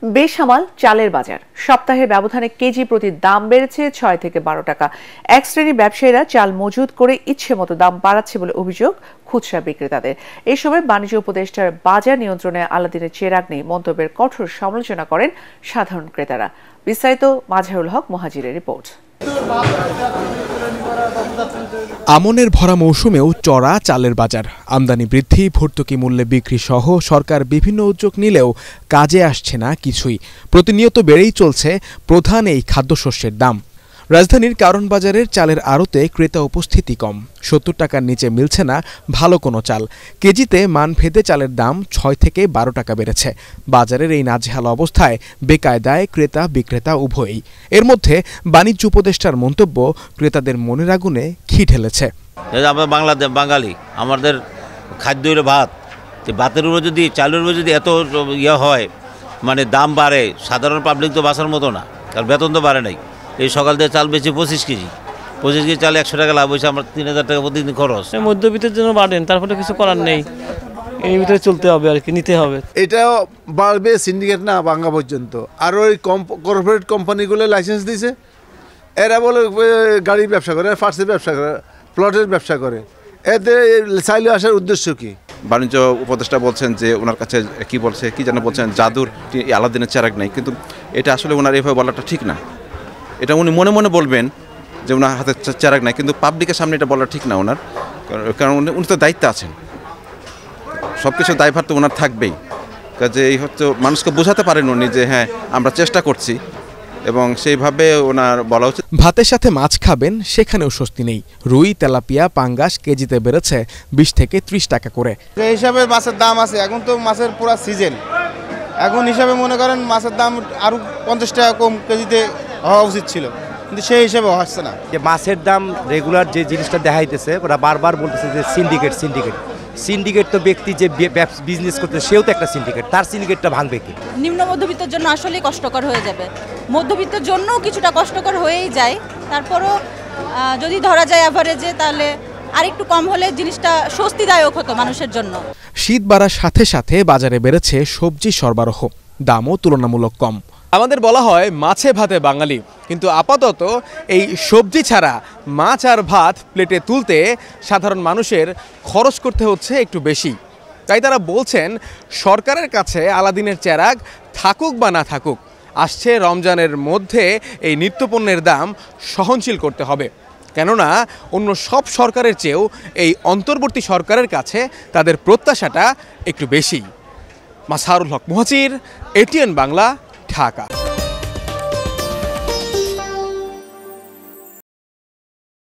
বেসামাল চালের বাজার সপ্তাহের ব্যবধানে কেজি প্রতি দাম বেড়েছে 6 থেকে 12 টাকা। এক শ্রেণীর ব্যবসায়ীরা চাল মজুত করে ইচ্ছে মতো দাম বাড়াচ্ছে বলে অভিযোগ খুচরা বিক্রেতাদের। এই সময় বাণিজ্য উপদেষ্টার বাজার নিয়ন্ত্রণে আলাদিনের চেরাগ নিয়ে মন্তব্যের কঠোর সমালোচনা করেন সাধারণ ক্রেতারা। বিস্তারিত মাঝারুল হক মুহাজিরের রিপোর্ট। আমনের ভরা মৌসুমেও চড়া চালের বাজার, আমদানি বৃদ্ধি, ভর্তুকি মূল্যে বিক্রি সহ সরকার বিভিন্ন উদ্যোগ নিলেও কাজে আসছে না কিছুই। প্রতিনিয়ত বেড়েই চলছে প্রধান এই খাদ্যশস্যের দাম। রাজধানীর কারণ বাজারের চালের আড়তে ক্রেতা উপস্থিতি কম। 70 টাকার নিচে মিলছে না ভালো কোনো চাল। কেজিতে মানভেদে চালের দাম 6 থেকে 12 টাকা বেড়েছে। বাজারের এই নাজেহাল অবস্থায় বেকায়দায় ক্রেতা বিক্রেতা উভয়ই। এর মধ্যে বাণিজ্য উপদেষ্টার মন্তব্য ক্রেতাদের মনের আগুনে ঘি ঢেলেছে। আমরা বাঙালি, আমাদের খাদ্য হলো ভাত। ভাতের উপর যদি চালের উপর যদি এত ইয়ে হয়, মানে দাম বাড়ে, সাধারণ পাবলিক তো বাঁচার মতো না, কারণ বেতন তো বাড়ে নাই। এই সকাল থেকে চাল বেশি 25 কেজি চাল 100 টাকা লাভ হয়েছে, আমার 3000 টাকা প্রতিদিন খরচ। মধ্যবিত্তের জন্য বাড়েন, তারপরে কিছু করার নেই, এর ভিতরে চলতে হবে আর কি, নিতে হবে। এটাও বাড়বে, সিন্ডিকেট না ভাঙা পর্যন্ত। আর ওই কর্পোরেট কোম্পানিগুলো লাইসেন্স দিয়েছে, এরা বলে গাড়ির ব্যবসা করে, ফার্সের ব্যবসা করে, প্লটের ব্যবসা করে। এতে চাইলে আসার উদ্দেশ্য কি? বাণিজ্য উপদেষ্টা বলছেন যে ওনার কাছে কি যেন বলছেন, জাদুর আলাদিনের চেরাগ নেই, কিন্তু এটা আসলে ওনার এভাবে বলাটা ঠিক না। এটা উনি মনে মনে বলবেন যে ওনার হাতে চেরাগ নাই, কিন্তু পাবলিকের সামনে এটা বলা ঠিক না ওনার, কারণ উনি তো দায়িত্বে আছেন, সব কিছু দায়ভার তো ওনার থাকবেই। কাজে এই হচ্ছে মানুষকে বোঝাতে পারেন উনি যে হ্যাঁ আমরা চেষ্টা করছি, এবং সেইভাবে ওনার বলা উচিত। ভাতের সাথে মাছ খাবেন, সেখানেও স্বস্তি নেই। রুই, তেলাপিয়া, পাঙ্গাস কেজিতে বেড়েছে 20 থেকে 30 টাকা করে। যে হিসাবে মাছের দাম আছে, এখন তো মাছের পুরো সিজন, এখন হিসাবে মনে করেন মাছের দাম আরও 50 টাকা কম কেজিতে হওয়া উচিত ছিল, কিন্তু সেই হিসাবে হচ্ছে না। যে মাছের দাম রেগুলার যে জিনিসটা দেখাইতেছে, ওরা বারবার বলতেছে যে সিন্ডিকেট তো ব্যক্তি যে বিজনেস করতে, সেও তো একটা সিন্ডিকেট, তার সিন্ডিকেটটা ভাঙবে কি? নিম্ন মধ্যবিত্তের জন্য আসলেই কষ্টকর হয়ে যাবে। মধ্যবিত্তের জন্য কিছুটা কষ্টকর হয়েই যায়, তারপরও যদি ধরা যায় অ্যাভারেজে, তাহলে আর একটু কম হলে জিনিসটা স্বস্তিদায়ক হতো মানুষের জন্য। শীত বাড়ার সাথে সাথে বাজারে বেড়েছে সবজি সরবরাহ, দামও তুলনামূলক কম। আমাদের বলা হয় মাছে ভাতে বাঙালি, কিন্তু আপাতত এই সবজি ছাড়া মাছ আর ভাত প্লেটে তুলতে সাধারণ মানুষের খরচ করতে হচ্ছে একটু বেশি। তাই তারা বলছেন সরকারের কাছে আলাদিনের চেরাগ থাকুক বা না থাকুক, আসছে রমজানের মধ্যে এই নিত্যপণ্যের দাম সহনশীল করতে হবে। কেননা অন্য সব সরকারের চেয়েও এই অন্তর্বর্তী সরকারের কাছে তাদের প্রত্যাশাটা একটু বেশি। মাঝারুল হক মুহাজির, ATN বাংলা, ঢাকা।